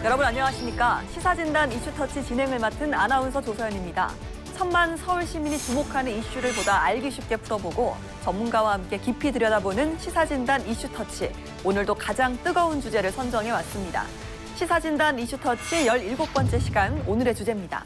여러분 안녕하십니까? 시사진단 이슈터치 진행을 맡은 아나운서 조서연입니다. 천만 서울 시민이 주목하는 이슈를 보다 알기 쉽게 풀어보고 전문가와 함께 깊이 들여다보는 시사진단 이슈터치. 오늘도 가장 뜨거운 주제를 선정해 왔습니다. 시사진단 이슈터치 17번째 시간 오늘의 주제입니다.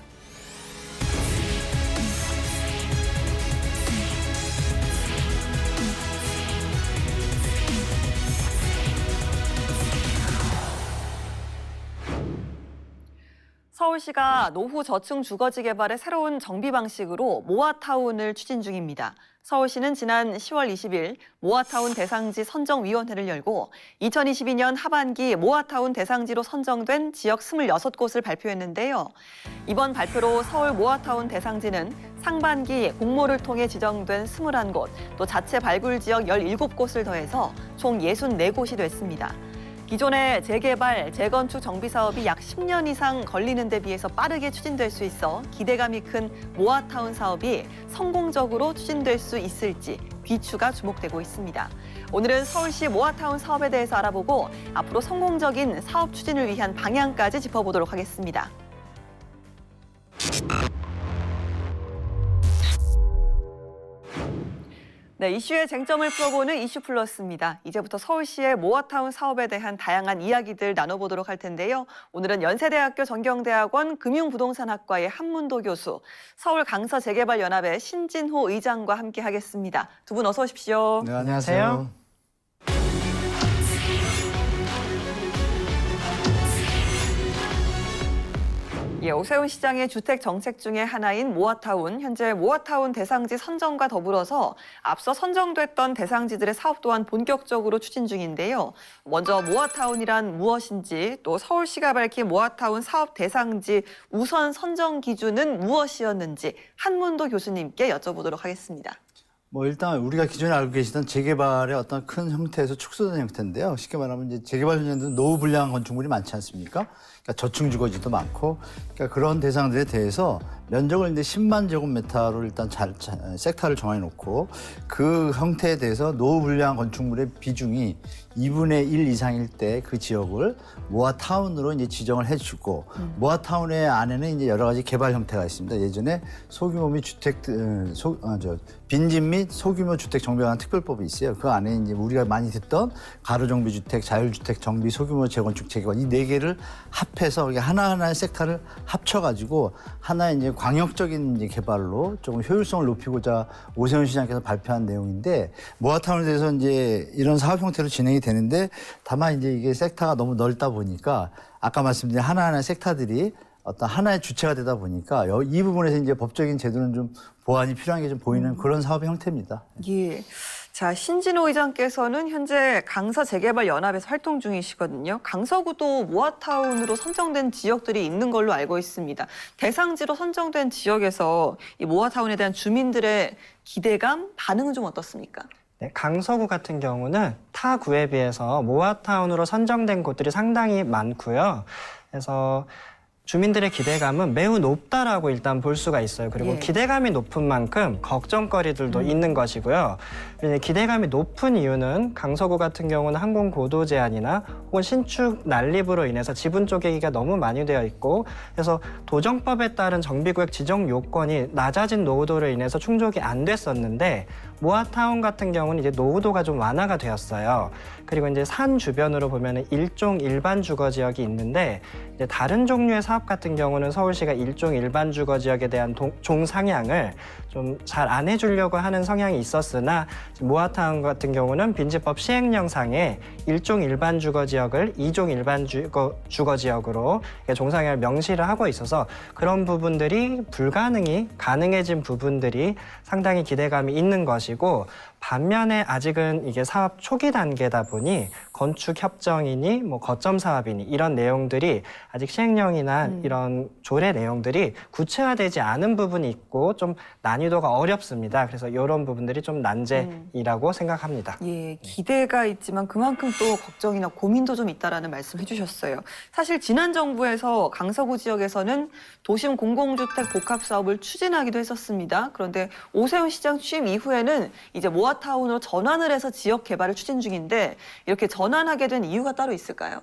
서울시가 노후 저층 주거지 개발의 새로운 정비 방식으로 모아타운을 추진 중입니다. 서울시는 지난 10월 20일 모아타운 대상지 선정위원회를 열고 2022년 하반기 모아타운 대상지로 선정된 지역 26곳을 발표했는데요. 이번 발표로 서울 모아타운 대상지는 상반기 공모를 통해 지정된 21곳, 또 자체 발굴 지역 17곳을 더해서 총 64곳이 됐습니다. 기존의 재개발, 재건축 정비 사업이 약 10년 이상 걸리는 데 비해서 빠르게 추진될 수 있어 기대감이 큰 모아타운 사업이 성공적으로 추진될 수 있을지 귀추가 주목되고 있습니다. 오늘은 서울시 모아타운 사업에 대해서 알아보고 앞으로 성공적인 사업 추진을 위한 방향까지 짚어보도록 하겠습니다. 네, 이슈의 쟁점을 풀어보는 이슈플러스입니다. 이제부터 서울시의 모아타운 사업에 대한 다양한 이야기들 나눠보도록 할 텐데요. 오늘은 연세대학교 전경대학원 금융부동산학과의 한문도 교수, 서울 강서재개발연합의 신진호 의장과 함께 하겠습니다. 두 분 어서 오십시오. 네, 안녕하세요. 예, 오세훈 시장의 주택 정책 중에 하나인 모아타운, 현재 모아타운 대상지 선정과 더불어서 앞서 선정됐던 대상지들의 사업 또한 본격적으로 추진 중인데요. 먼저 모아타운이란 무엇인지, 또 서울시가 밝힌 모아타운 사업 대상지 우선 선정 기준은 무엇이었는지 한문도 교수님께 여쭤보도록 하겠습니다. 일단 우리가 기존에 알고 계시던 재개발의 어떤 큰 형태에서 축소된 형태인데요. 쉽게 말하면 이제 재개발 현장에는 노후 불량한 건축물이 많지 않습니까? 그러니까 저층 주거지도 많고, 그러니까 그런 대상들에 대해서 면적을 이제 10만 제곱미터로 일단 섹터를 정해놓고 그 형태에 대해서 노후 불량한 건축물의 비중이 2분의 1 이상일 때 그 지역을 모아타운으로 이제 지정을 해주고, 모아타운의 안에는 이제 여러 가지 개발 형태가 있습니다. 예전에 소규모 및 빈집 및 소규모 주택 정비에 관한 특별법이 있어요. 그 안에 이제 우리가 많이 듣던 가로정비주택, 자율주택 정비, 소규모 재건축, 재개발 이 네 개를 합해서 하나하나의 섹터를 합쳐가지고 하나의 이제 광역적인 이제 개발로 조금 효율성을 높이고자 오세훈 시장께서 발표한 내용인데, 모아타운에 대해서 이제 이런 사업 형태로 진행이 되는데, 다만 이제 이게 섹터가 너무 넓다 보니까 아까 말씀드린 하나하나의 섹터들이 어떤 하나의 주체가 되다 보니까 이 부분에서 이제 법적인 제도는 좀 보완이 필요한 게 좀 보이는 그런 사업의 형태입니다. 예. 자, 신진호 의장께서는 현재 강서재개발연합에서 활동 중이시거든요. 강서구도 모아타운으로 선정된 지역들이 있는 걸로 알고 있습니다. 대상지로 선정된 지역에서 이 모아타운에 대한 주민들의 기대감, 반응은 좀 어떻습니까? 네, 강서구 같은 경우는 타 구에 비해서 모아타운으로 선정된 곳들이 상당히 많고요. 그래서 주민들의 기대감은 매우 높다라고 일단 볼 수가 있어요. 그리고 기대감이 높은 만큼 걱정거리들도 있는 것이고요. 기대감이 높은 이유는 강서구 같은 경우는 항공고도 제한이나 혹은 신축 난립으로 인해서 지분 쪼개기가 너무 많이 되어 있고, 그래서 도정법에 따른 정비구역 지정 요건이 낮아진 노후도로 인해서 충족이 안 됐었는데, 모아타운 같은 경우는 이제 노후도가 좀 완화가 되었어요. 그리고 이제 산 주변으로 보면은 일종 일반 주거 지역이 있는데, 이제 다른 종류의 사업 같은 경우는 서울시가 일종 일반 주거 지역에 대한 종상향을 좀 잘 안 해주려고 하는 성향이 있었으나, 모아타운 같은 경우는 빈집법 시행령상에 일종 일반 주거 지역을 이종 일반 주거 지역으로 종상향을 명시를 하고 있어서 그런 부분들이 불가능이 가능해진 부분들이 상당히 기대감이 있는 것이고, 반면에 아직은 이게 사업 초기 단계다 보니 건축 협정이니 거점 사업이니 이런 내용들이 아직 시행령이나 이런 조례 내용들이 구체화되지 않은 부분이 있고 좀 난이도가 어렵습니다. 그래서 이런 부분들이 좀 난제이라고 생각합니다. 예, 기대가 있지만 그만큼 또 걱정이나 고민도 좀 있다라는 말씀 해주셨어요. 사실 지난 정부에서 강서구 지역에서는 도심 공공주택 복합 사업을 추진하기도 했었습니다. 그런데 오세훈 시장 취임 이후에는 이제 모아타운으로 전환을 해서 지역 개발을 추진 중인데, 이렇게 전환하게 된 이유가 따로 있을까요?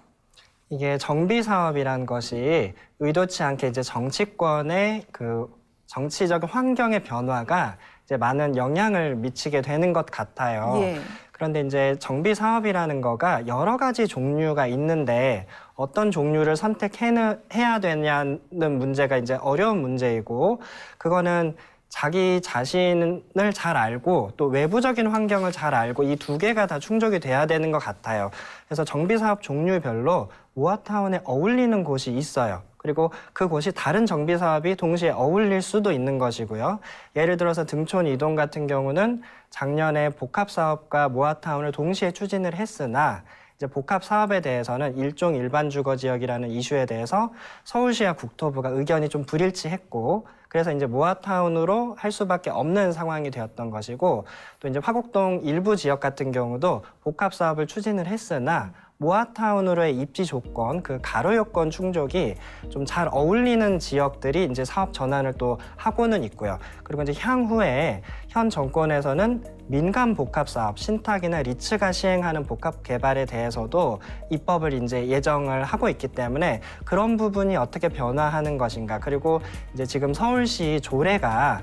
이게 정비 사업이란 것이 의도치 않게 이제 정치권의 그 정치적 환경의 변화가 이제 많은 영향을 미치게 되는 것 같아요. 예. 그런데 이제 정비 사업이라는 거가 여러 가지 종류가 있는데 어떤 종류를 선택해야 되냐는 문제가 이제 어려운 문제이고, 그거는 자기 자신을 잘 알고 또 외부적인 환경을 잘 알고 이 두 개가 다 충족이 돼야 되는 것 같아요. 그래서 정비 사업 종류별로 모아타운에 어울리는 곳이 있어요. 그리고 그 곳이 다른 정비 사업이 동시에 어울릴 수도 있는 것이고요. 예를 들어서 등촌 이동 같은 경우는 작년에 복합 사업과 모아타운을 동시에 추진을 했으나 이제 복합 사업에 대해서는 일종 일반 주거 지역이라는 이슈에 대해서 서울시와 국토부가 의견이 좀 불일치했고, 그래서 이제 모아타운으로 할 수밖에 없는 상황이 되었던 것이고, 또 이제 화곡동 일부 지역 같은 경우도 복합 사업을 추진을 했으나 모아타운으로의 입지 조건, 그 가로 요건 충족이 좀 잘 어울리는 지역들이 이제 사업 전환을 또 하고는 있고요. 그리고 이제 향후에 현 정권에서는 민간 복합 사업, 신탁이나 리츠가 시행하는 복합 개발에 대해서도 입법을 이제 예정을 하고 있기 때문에 그런 부분이 어떻게 변화하는 것인가. 그리고 이제 지금 서울시 조례가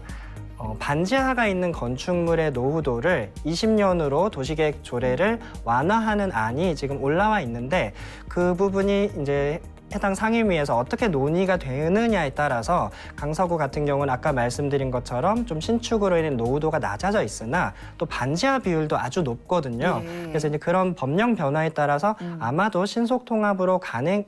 반지하가 있는 건축물의 노후도를 20년으로 도시계획 조례를 완화하는 안이 지금 올라와 있는데, 그 부분이 이제 해당 상임위에서 어떻게 논의가 되느냐에 따라서 강서구 같은 경우는 아까 말씀드린 것처럼 좀 신축으로 인한 노후도가 낮아져 있으나 또 반지하 비율도 아주 높거든요. 네. 그래서 이제 그런 법령 변화에 따라서 아마도 신속 통합으로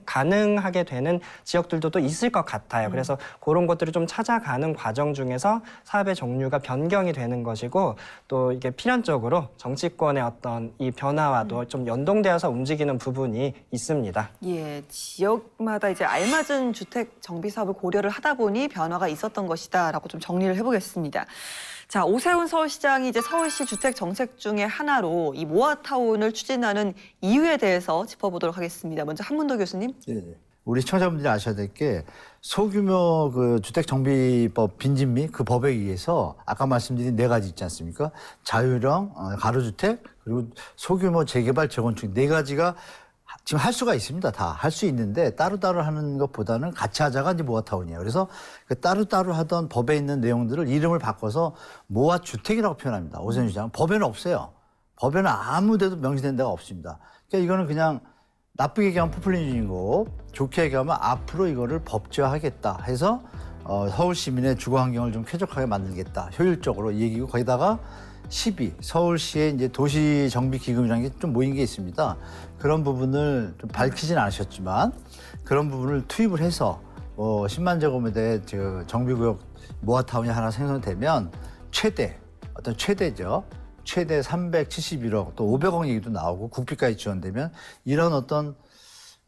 가능하게 되는 지역들도 또 있을 것 같아요. 그래서 그런 것들을 좀 찾아가는 과정 중에서 사업의 종류가 변경이 되는 것이고, 또 이게 필연적으로 정치권의 어떤 이 변화와도 좀 연동되어서 움직이는 부분이 있습니다. 예, 지역마다 이제 알맞은 주택 정비 사업을 고려를 하다 보니 변화가 있었던 것이다라고 좀 정리를 해보겠습니다. 자, 오세훈 서울시장이 이제 서울시 주택 정책 중에 하나로 이 모아타운을 추진하는 이유에 대해서 짚어보도록 하겠습니다. 먼저 한문도 교수님. 네. 우리 시청자분들이 아셔야 될 게 소규모 그 주택정비법 빈집미 그 법에 의해서 아까 말씀드린 네 가지 있지 않습니까? 자유형, 가로주택, 그리고 소규모 재개발, 재건축 네 가지가 지금 할 수가 있습니다. 다 할 수 있는데 따로따로 하는 것보다는 같이 하자가 이제 모아타운이에요. 그래서 그 따로따로 하던 법에 있는 내용들을 이름을 바꿔서 모아주택이라고 표현합니다. 오세훈 시장은 법에는 없어요. 법에는 아무 데도 명시된 데가 없습니다. 그러니까 이거는 그냥 나쁘게 얘기하면 포퓰리즘이고 좋게 얘기하면 앞으로 이거를 법제화하겠다 해서 서울 시민의 주거 환경을 좀 쾌적하게 만들겠다. 효율적으로 이 얘기고, 거기다가 12, 서울시의 이제 도시 정비 기금이라는 게 좀 모인 게 있습니다. 그런 부분을 좀 밝히진 않으셨지만 그런 부분을 투입을 해서 10만 제곱미터의 정비구역 모아타운이 하나 생성되면 최대죠. 최대 371억 또 500억 얘기도 나오고 국비까지 지원되면 이런 어떤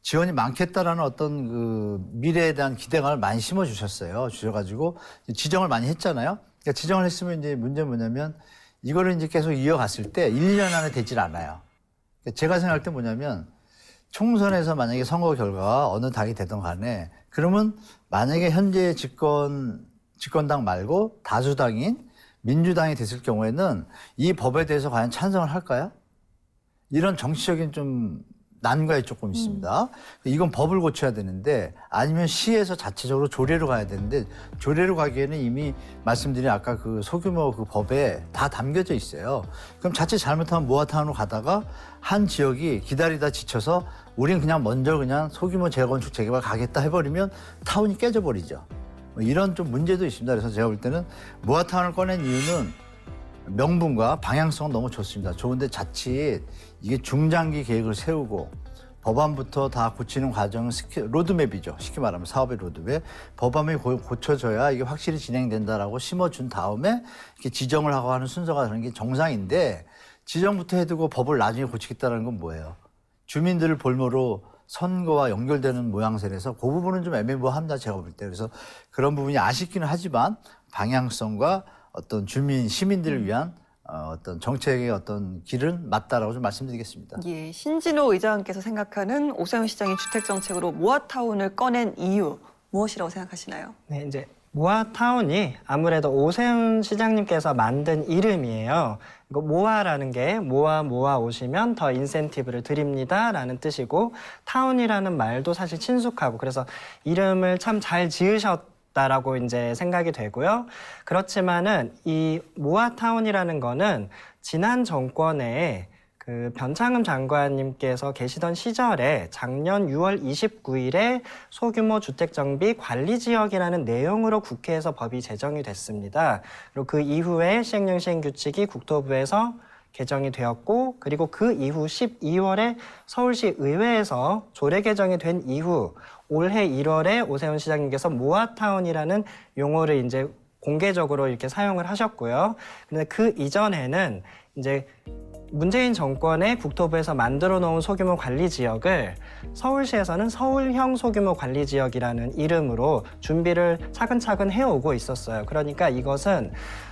지원이 많겠다라는 어떤 그 미래에 대한 기대감을 많이 주셔가지고 지정을 많이 했잖아요. 그러니까 지정을 했으면 이제 문제는 뭐냐면 이거를 이제 계속 이어갔을 때 1, 2년 안에 되질 않아요. 그러니까 제가 생각할 때 뭐냐면 총선에서 만약에 선거 결과가 어느 당이 되든 간에 그러면 만약에 현재 집권당 말고 다수당인 민주당이 됐을 경우에는 이 법에 대해서 과연 찬성을 할까요? 이런 정치적인 좀 난관이 조금 있습니다. 이건 법을 고쳐야 되는데 아니면 시에서 자체적으로 조례로 가야 되는데 조례로 가기에는 이미 말씀드린 아까 그 소규모 그 법에 다 담겨져 있어요. 그럼 자칫 잘못하면 모아타운으로 가다가 한 지역이 기다리다 지쳐서 우린 그냥 먼저 그냥 소규모 재건축 재개발 가겠다 해버리면 타운이 깨져버리죠. 이런 좀 문제도 있습니다. 그래서 제가 볼 때는 모아타운을 꺼낸 이유는 명분과 방향성은 너무 좋습니다. 좋은데 자칫 이게 중장기 계획을 세우고 법안부터 다 고치는 과정은 로드맵이죠. 쉽게 말하면 사업의 로드맵. 법안이 고쳐져야 이게 확실히 진행된다라고 심어준 다음에 이렇게 지정을 하고 하는 순서가 되는 게 정상인데 지정부터 해두고 법을 나중에 고치겠다는 건 뭐예요? 주민들을 볼모로 선거와 연결되는 모양새라서 그 부분은 좀 애매모호합니다. 제가 볼 때. 그래서 그런 부분이 아쉽기는 하지만 방향성과 어떤 시민들을 위한 어떤 정책의 어떤 길은 맞다라고 좀 말씀드리겠습니다. 예, 신진호 의장께서 생각하는 오세훈 시장이 주택 정책으로 모아타운을 꺼낸 이유 무엇이라고 생각하시나요? 네, 이제 모아타운이 아무래도 오세훈 시장님께서 만든 이름이에요. 이거 모아라는 게 모아 오시면 더 인센티브를 드립니다라는 뜻이고 타운이라는 말도 사실 친숙하고 그래서 이름을 참 잘 지으셨다라고 이제 생각이 되고요. 그렇지만은 이 모아타운이라는 거는 지난 정권에 그 변창흠 장관님께서 계시던 시절에 작년 6월 29일에 소규모 주택정비 관리지역이라는 내용으로 국회에서 법이 제정이 됐습니다. 그리고 그 이후에 시행령 시행규칙이 국토부에서 개정이 되었고 그리고 그 이후 12월에 서울시 의회에서 조례 개정이 된 이후 올해 1월에 오세훈 시장님께서 모아타운이라는 용어를 이제 공개적으로 이렇게 사용을 하셨고요. 근데 그 이전에는 이제 문재인 정권의 국토부에서 만들어 놓은 소규모 관리 지역을 서울시에서는 서울형 소규모 관리 지역이라는 이름으로 준비를 차근차근 해오고 있었어요. 그러니까 이것은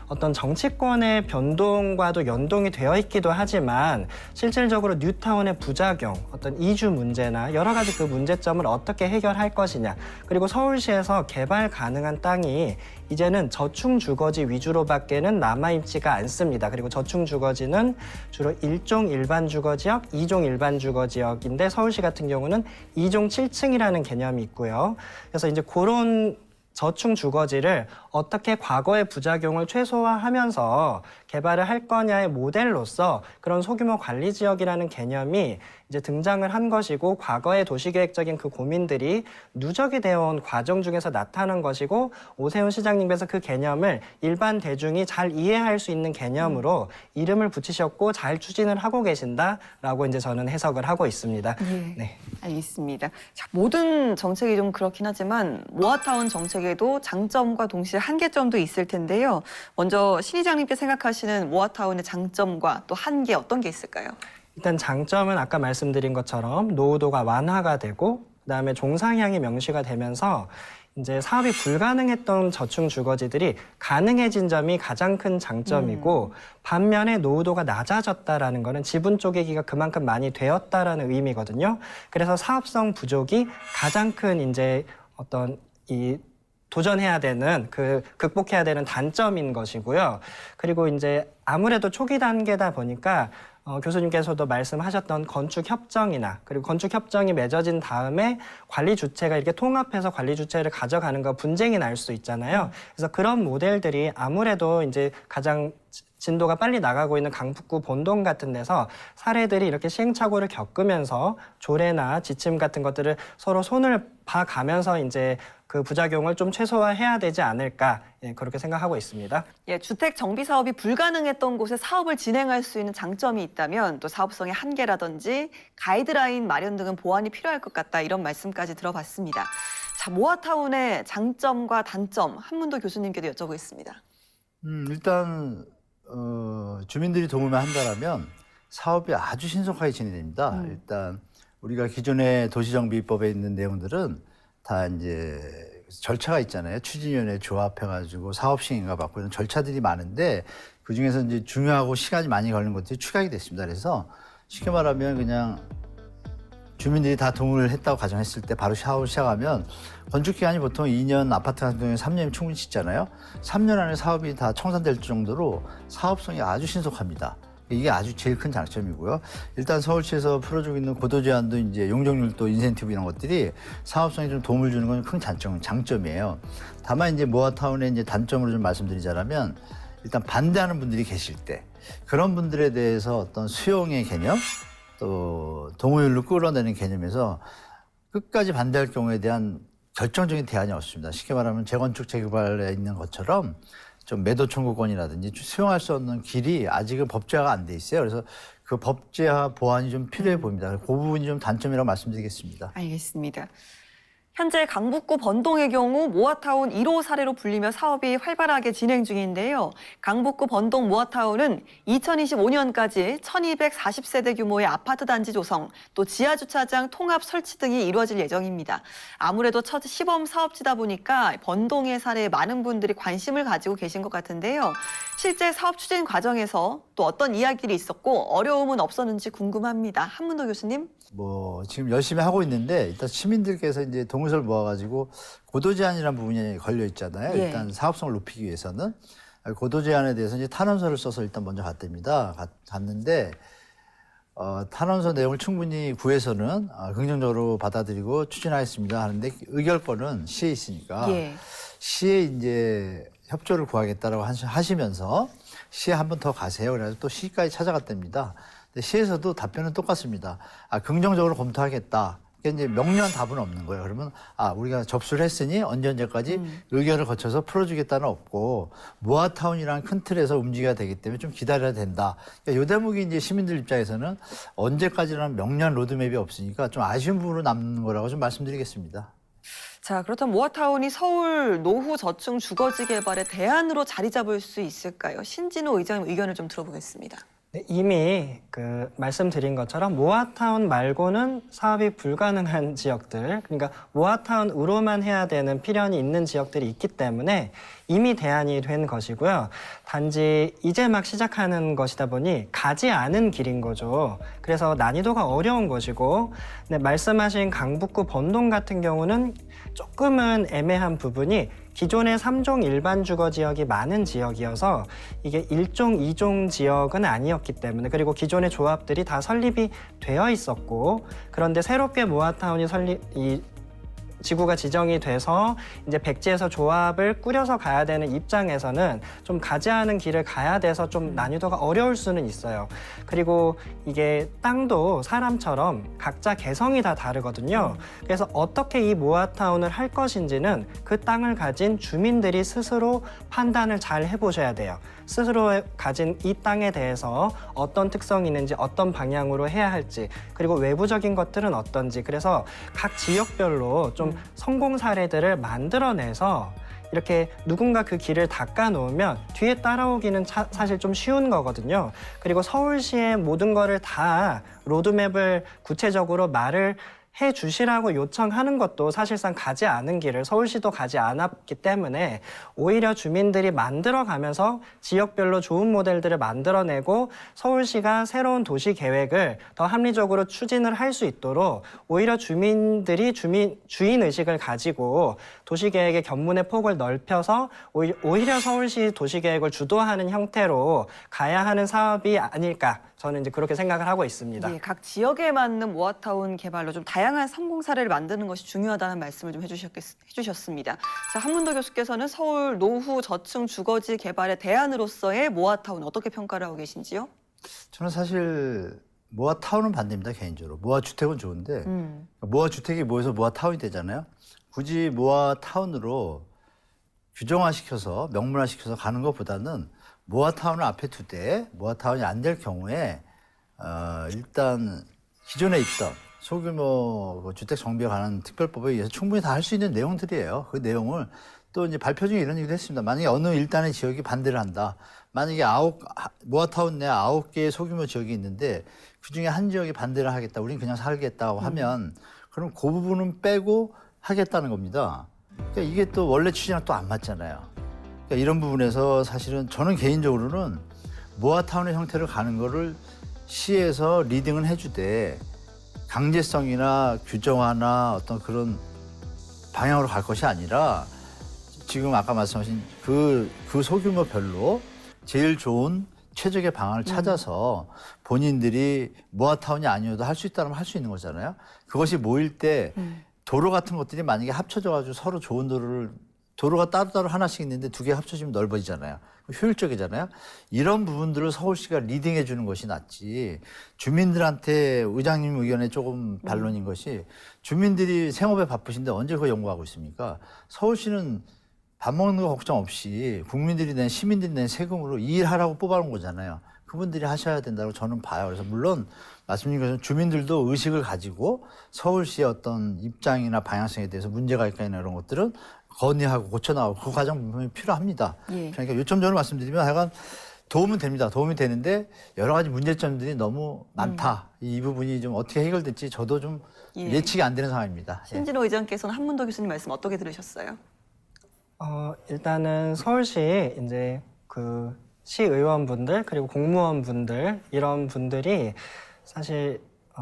어떤 정치권의 변동과도 연동이 되어 있기도 하지만 실질적으로 뉴타운의 부작용, 어떤 이주 문제나 여러 가지 그 문제점을 어떻게 해결할 것이냐 그리고 서울시에서 개발 가능한 땅이 이제는 저층 주거지 위주로밖에는 남아있지가 않습니다. 그리고 저층 주거지는 주로 1종 일반 주거지역, 2종 일반 주거지역인데 서울시 같은 경우는 2종 7층이라는 개념이 있고요. 그래서 이제 그런 저층 주거지를 어떻게 과거의 부작용을 최소화하면서 개발을 할 거냐의 모델로서 그런 소규모 관리 지역이라는 개념이 이제 등장을 한 것이고 과거의 도시계획적인 그 고민들이 누적이 되어 온 과정 중에서 나타난 것이고 오세훈 시장님께서 그 개념을 일반 대중이 잘 이해할 수 있는 개념으로 이름을 붙이셨고 잘 추진을 하고 계신다라고 이제 저는 해석을 하고 있습니다. 예, 네. 알겠습니다. 자, 모든 정책이 좀 그렇긴 하지만 모아타운 정책에도 장점과 동시에 한계점도 있을 텐데요. 먼저 신 이장님께 생각하시는 모아타운의 장점과 또 한계 어떤 게 있을까요? 일단 장점은 아까 말씀드린 것처럼 노후도가 완화가 되고 그다음에 종상향이 명시가 되면서 이제 사업이 불가능했던 저층 주거지들이 가능해진 점이 가장 큰 장점이고 반면에 노후도가 낮아졌다라는 거는 지분 쪼개기가 그만큼 많이 되었다라는 의미거든요. 그래서 사업성 부족이 가장 큰 이제 어떤 이 도전해야 되는 극복해야 되는 단점인 것이고요. 그리고 이제 아무래도 초기 단계다 보니까 교수님께서도 말씀하셨던 건축 협정이나 그리고 건축 협정이 맺어진 다음에 관리 주체가 이렇게 통합해서 관리 주체를 가져가는 거 분쟁이 날 수 있잖아요. 그래서 그런 모델들이 아무래도 이제 가장 진도가 빨리 나가고 있는 강북구 본동 같은 데서 사례들이 이렇게 시행착오를 겪으면서 조례나 지침 같은 것들을 서로 손을 봐가면서 이제 그 부작용을 좀 최소화해야 되지 않을까 그렇게 생각하고 있습니다. 예, 주택 정비 사업이 불가능했던 곳에 사업을 진행할 수 있는 장점이 있다면 또 사업성의 한계라든지 가이드라인 마련 등은 보완이 필요할 것 같다 이런 말씀까지 들어봤습니다. 자, 모아타운의 장점과 단점 한문도 교수님께도 여쭤보겠습니다. 일단 주민들이 도움을 한다라면 사업이 아주 신속하게 진행됩니다. 일단 우리가 기존의 도시정비법에 있는 내용들은 다 이제 절차가 있잖아요. 추진위원회 조합해가지고 사업 시행인가 받고 이런 절차들이 많은데 그 중에서 이제 중요하고 시간이 많이 걸리는 것들이 추가가 됐습니다. 그래서 쉽게 말하면 그냥 주민들이 다 동의를 했다고 가정했을 때 바로 사업을 시작하면 건축 기간이 보통 2년, 아파트 같은 경우에 3년이면 충분히 짓잖아요. 3년 안에 사업이 다 청산될 정도로 사업성이 아주 신속합니다. 이게 아주 제일 큰 장점이고요. 일단 서울시에서 풀어주고 있는 고도 제한도 이제 용적률도 인센티브 이런 것들이 사업성에 좀 도움을 주는 건 큰 장점이에요. 다만 이제 모아타운의 이제 단점으로 좀 말씀드리자면 일단 반대하는 분들이 계실 때 그런 분들에 대해서 어떤 수용의 개념 또 동의율로 끌어내는 개념에서 끝까지 반대할 경우에 대한 결정적인 대안이 없습니다. 쉽게 말하면 재건축 재개발에 있는 것처럼 좀 매도 청구권이라든지 수용할 수 없는 길이 아직은 법제화가 안 돼 있어요. 그래서 그 법제화 보완이 좀 필요해 보입니다. 그 부분이 좀 단점이라고 말씀드리겠습니다. 알겠습니다. 현재 강북구 번동의 경우 모아타운 1호 사례로 불리며 사업이 활발하게 진행 중인데요. 강북구 번동 모아타운은 2025년까지 1240세대 규모의 아파트 단지 조성, 또 지하주차장 통합 설치 등이 이루어질 예정입니다. 아무래도 첫 시범 사업지다 보니까 번동의 사례에 많은 분들이 관심을 가지고 계신 것 같은데요. 실제 사업 추진 과정에서 또 어떤 이야기들이 있었고 어려움은 없었는지 궁금합니다. 한문도 교수님. 지금 열심히 하고 있는데 일단 시민들께서 이제 동의 연구소를 모아가지고 고도 제한이라는 부분이 걸려 있잖아요. 예. 일단 사업성을 높이기 위해서는 고도 제한에 대해서 이제 탄원서를 써서 일단 먼저 갔답니다. 갔는데 탄원서 내용을 충분히 구해서는 긍정적으로 받아들이고 추진하겠습니다 하는데 의결권은 시에 있으니까 예. 시에 이제 협조를 구하겠다라고 하시면서 시에 한 번 더 가세요. 그래서 또 시까지 찾아갔답니다. 근데 시에서도 답변은 똑같습니다. 긍정적으로 검토하겠다. 그러니까 이제 명료한 답은 없는 거예요. 그러면 우리가 접수를 했으니 언제까지 의결을 거쳐서 풀어주겠다는 없고 모아타운이라는 큰 틀에서 움직여야 되기 때문에 좀 기다려야 된다. 그러니까 이 대목이 이제 시민들 입장에서는 언제까지라는 명료한 로드맵이 없으니까 좀 아쉬운 부분으로 남는 거라고 좀 말씀드리겠습니다. 자, 그렇다면 모아타운이 서울 노후 저층 주거지 개발의 대안으로 자리 잡을 수 있을까요? 신진호 의장님 의견을 좀 들어보겠습니다. 네, 이미 말씀드린 것처럼 모아타운 말고는 사업이 불가능한 지역들, 그러니까 모아타운으로만 해야 되는 필연이 있는 지역들이 있기 때문에 이미 대안이 된 것이고요. 단지 이제 막 시작하는 것이다 보니 가지 않은 길인 거죠. 그래서 난이도가 어려운 것이고, 네, 말씀하신 강북구 번동 같은 경우는 조금은 애매한 부분이 기존의 3종 일반 주거 지역이 많은 지역이어서 이게 1종, 2종 지역은 아니었기 때문에, 그리고 기존의 조합들이 다 설립이 되어 있었고, 그런데 새롭게 모아타운이 지구가 지정이 돼서 이제 백지에서 조합을 꾸려서 가야 되는 입장에서는 좀 가지 않은 길을 가야 돼서 좀 난이도가 어려울 수는 있어요. 그리고 이게 땅도 사람처럼 각자 개성이 다 다르거든요. 그래서 어떻게 이 모아타운을 할 것인지는 그 땅을 가진 주민들이 스스로 판단을 잘 해보셔야 돼요. 스스로 가진 이 땅에 대해서 어떤 특성이 있는지, 어떤 방향으로 해야 할지, 그리고 외부적인 것들은 어떤지, 그래서 각 지역별로 좀 성공 사례들을 만들어내서 이렇게 누군가 그 길을 닦아 놓으면 뒤에 따라오기는 사실 좀 쉬운 거거든요. 그리고 서울시의 모든 거를 다 로드맵을 구체적으로 말을 해 주시라고 요청하는 것도 사실상 가지 않은 길을 서울시도 가지 않았기 때문에 오히려 주민들이 만들어가면서 지역별로 좋은 모델들을 만들어내고 서울시가 새로운 도시 계획을 더 합리적으로 추진을 할 수 있도록 오히려 주민들이 주인 의식을 가지고 도시 계획의 견문의 폭을 넓혀서 오히려 서울시 도시 계획을 주도하는 형태로 가야 하는 사업이 아닐까, 저는 이제 그렇게 생각을 하고 있습니다. 예, 각 지역에 맞는 모아타운 개발로 좀 다양한 성공 사례를 만드는 것이 중요하다는 말씀을 좀 해주셨습니다. 자, 한문도 교수께서는 서울 노후 저층 주거지 개발의 대안으로서의 모아타운 어떻게 평가를 하고 계신지요? 저는 사실 모아타운은 반대입니다, 개인적으로. 모아주택은 좋은데 모아주택이 모여서 모아타운이 되잖아요. 굳이 모아타운으로 규정화시켜서 명문화시켜서 가는 것보다는 모아타운을 앞에 두되 모아타운이 안 될 경우에 일단 기존에 있던 소규모 주택 정비에 관한 특별법에 의해서 충분히 다 할 수 있는 내용들이에요. 그 내용을 또 이제 발표 중에 이런 얘기도 했습니다. 만약에 어느 일단의 지역이 반대를 한다. 만약에 모아타운 내 9개의 소규모 지역이 있는데 그중에 한 지역이 반대를 하겠다. 우린 그냥 살겠다고 하면 그럼 그 부분은 빼고 하겠다는 겁니다. 그러니까 이게 또 원래 취지랑 또 안 맞잖아요. 그러니까 이런 부분에서 사실은 저는 개인적으로는 모아타운의 형태를 가는 거를 시에서 리딩은 해주되 강제성이나 규정화나 어떤 그런 방향으로 갈 것이 아니라 지금 아까 말씀하신 그 소규모별로 제일 좋은 최적의 방안을 찾아서 본인들이 모아타운이 아니어도 할 수 있다면 할 수 있는 거잖아요. 그것이 모일 때 도로 같은 것들이 만약에 합쳐져가지고 서로 좋은 도로가 따로따로 하나씩 있는데 2개 합쳐지면 넓어지잖아요. 효율적이잖아요. 이런 부분들을 서울시가 리딩해 주는 것이 낫지. 주민들한테 의장님 의견에 조금 반론인 것이 주민들이 생업에 바쁘신데 언제 그거 연구하고 있습니까? 서울시는 밥 먹는 거 걱정 없이 국민들이 낸 시민들이 낸 세금으로 이 일하라고 뽑아놓은 거잖아요. 그분들이 하셔야 된다고 저는 봐요. 그래서 물론 말씀드린 것처럼 주민들도 의식을 가지고 서울시의 어떤 입장이나 방향성에 대해서 문제가 있거나 이런 것들은 건의하고 고쳐나가고 그 과정 분명히 필요합니다. 예. 그러니까 요점적으로 말씀드리면 하여간 도움은 됩니다. 도움이 되는데 여러 가지 문제점들이 너무 많다. 이 부분이 좀 어떻게 해결될지 저도 좀 예측이 안 되는 상황입니다. 신진호 의장께서는 한문도 교수님 말씀 어떻게 들으셨어요? 일단은 서울시 이제 그 시의원분들 그리고 공무원분들 이런 분들이 사실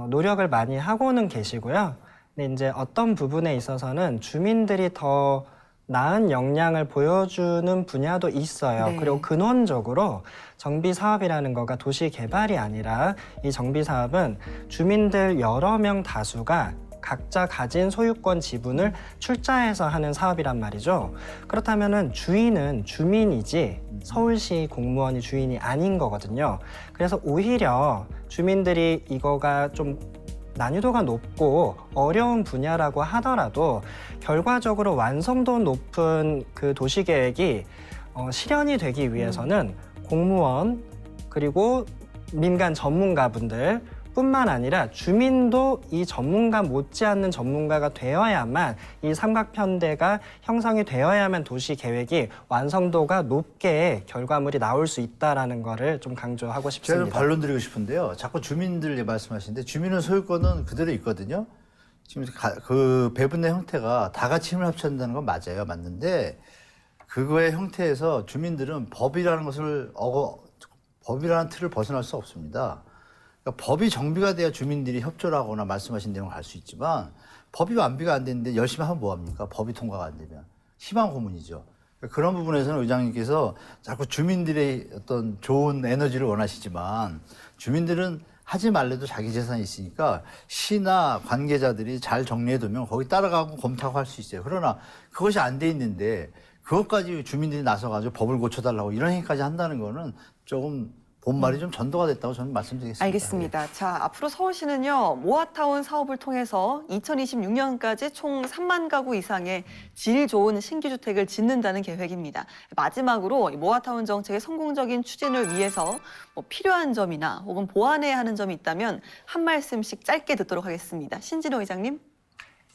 노력을 많이 하고는 계시고요. 근데 이제 어떤 부분에 있어서는 주민들이 더 나은 역량을 보여주는 분야도 있어요. 네. 그리고 근원적으로 정비 사업이라는 거가 도시 개발이 아니라 이 정비 사업은 주민들 여러 명 다수가 각자 가진 소유권 지분을 출자해서 하는 사업이란 말이죠. 그렇다면은 주인은 주민이지 서울시 공무원이 주인이 아닌 거거든요. 그래서 오히려 주민들이 이거가 좀 난이도가 높고 어려운 분야라고 하더라도 결과적으로 완성도 높은 그 도시계획이 실현이 되기 위해서는 공무원 그리고 민간 전문가분들 뿐만 아니라 주민도 이 전문가 못지않는 전문가가 되어야만 이 삼각편대가 형성이 되어야만 도시 계획이 완성도가 높게 결과물이 나올 수 있다라는 거를 좀 강조하고 제가 싶습니다. 좀 반론 드리고 싶은데요. 자꾸 주민들 말씀하시는데 주민은 소유권은 그대로 있거든요. 지금 그 배분의 형태가 다 같이 힘을 합친다는 건 맞아요. 맞는데 그거의 형태에서 주민들은 법이라는 것을 법이라는 틀을 벗어날 수 없습니다. 그러니까 법이 정비가 돼야 주민들이 협조를 하거나 말씀하신 내용을 알 수 있지만 법이 완비가 안 되는데 열심히 하면 뭐합니까? 법이 통과가 안 되면. 희망 고문이죠. 그러니까 그런 부분에서는 의장님께서 자꾸 주민들의 어떤 좋은 에너지를 원하시지만 주민들은 하지 말래도 자기 재산이 있으니까 시나 관계자들이 잘 정리해두면 거기 따라가고 검토하고 할 수 있어요. 그러나 그것이 안 돼 있는데 그것까지 주민들이 나서가지고 법을 고쳐달라고 이런 행위까지 한다는 거는 조금 본말이 좀 전도가 됐다고 저는 말씀드리겠습니다. 알겠습니다. 자, 앞으로 서울시는요, 모아타운 사업을 통해서 2026년까지 총 3만 가구 이상의 질 좋은 신규 주택을 짓는다는 계획입니다. 마지막으로 이 모아타운 정책의 성공적인 추진을 위해서 필요한 점이나 혹은 보완해야 하는 점이 있다면 한 말씀씩 짧게 듣도록 하겠습니다. 신진호 의장님.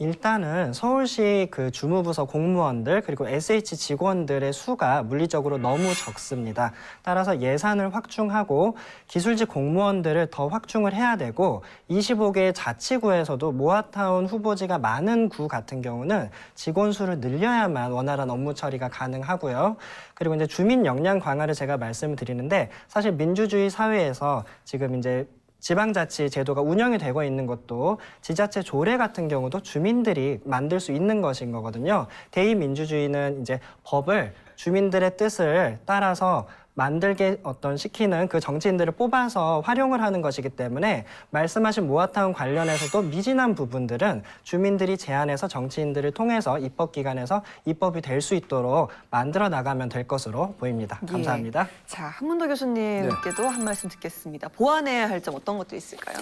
일단은 서울시 그 주무부서 공무원들 그리고 SH 직원들의 수가 물리적으로 너무 적습니다. 따라서 예산을 확충하고 기술직 공무원들을 더 확충을 해야 되고 25개 자치구에서도 모아타운 후보지가 많은 구 같은 경우는 직원 수를 늘려야만 원활한 업무 처리가 가능하고요. 그리고 이제 주민 역량 강화를 제가 말씀을 드리는데 사실 민주주의 사회에서 지금 이제 지방자치 제도가 운영이 되고 있는 것도 지자체 조례 같은 경우도 주민들이 만들 수 있는 것인 거거든요. 대의민주주의는 이제 법을 주민들의 뜻을 따라서 만들게 시키는 그 정치인들을 뽑아서 활용을 하는 것이기 때문에 말씀하신 모아타운 관련해서도 미진한 부분들은 주민들이 제안해서 정치인들을 통해서 입법기관에서 입법이 될 수 있도록 만들어 나가면 될 것으로 보입니다. 감사합니다. 예. 자, 한문도 교수님께도 한 말씀 듣겠습니다. 보완해야 할 점 어떤 것도 있을까요?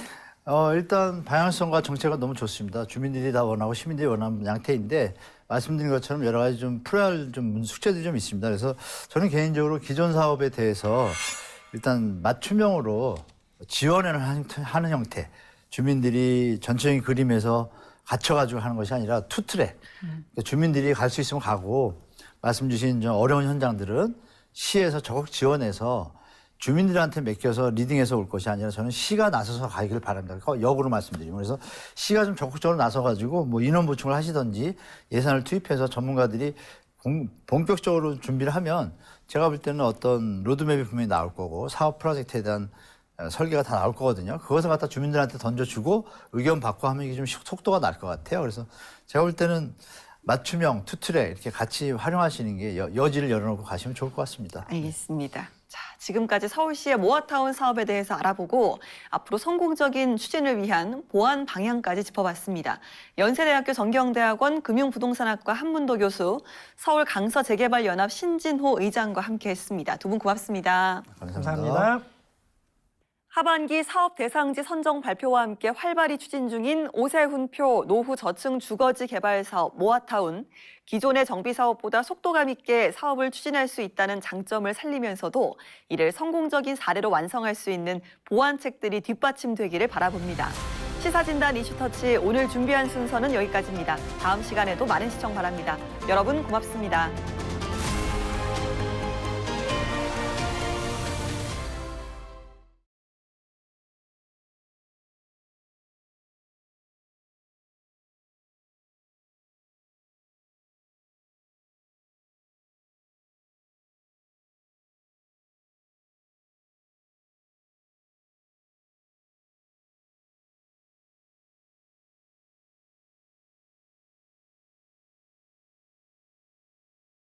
일단 방향성과 정책은 너무 좋습니다. 주민들이 다 원하고 시민들이 원하는 양태인데 말씀드린 것처럼 여러 가지 좀 풀어야 할 좀 숙제들이 좀 있습니다. 그래서 저는 개인적으로 기존 사업에 대해서 일단 맞춤형으로 지원을 하는 형태, 주민들이 전체적인 그림에서 갇혀가지고 하는 것이 아니라 투트랙, 그러니까 주민들이 갈 수 있으면 가고 말씀 주신 좀 어려운 현장들은 시에서 적극 지원해서 주민들한테 맡겨서 리딩해서 올 것이 아니라 저는 시가 나서서 가기를 바랍니다. 역으로 말씀드리면. 그래서 시가 좀 적극적으로 나서가지고 뭐 인원 보충을 하시든지 예산을 투입해서 전문가들이 본격적으로 준비를 하면 제가 볼 때는 어떤 로드맵이 분명히 나올 거고 사업 프로젝트에 대한 설계가 다 나올 거거든요. 그것을 갖다 주민들한테 던져주고 의견 받고 하면 이게 좀 속도가 날 것 같아요. 그래서 제가 볼 때는 맞춤형, 투트랙 이렇게 같이 활용하시는 게 여지를 열어놓고 가시면 좋을 것 같습니다. 알겠습니다. 자, 지금까지 서울시의 모아타운 사업에 대해서 알아보고 앞으로 성공적인 추진을 위한 보완 방향까지 짚어봤습니다. 연세대학교 전경대학원 금융부동산학과 한문도 교수, 서울 강서재개발연합 신진호 의장과 함께했습니다. 두 분 고맙습니다. 감사합니다. 하반기 사업 대상지 선정 발표와 함께 활발히 추진 중인 오세훈표 노후 저층 주거지 개발 사업 모아타운. 기존의 정비 사업보다 속도감 있게 사업을 추진할 수 있다는 장점을 살리면서도 이를 성공적인 사례로 완성할 수 있는 보완책들이 뒷받침되기를 바라봅니다. 시사진단 이슈터치 오늘 준비한 순서는 여기까지입니다. 다음 시간에도 많은 시청 바랍니다. 여러분 고맙습니다.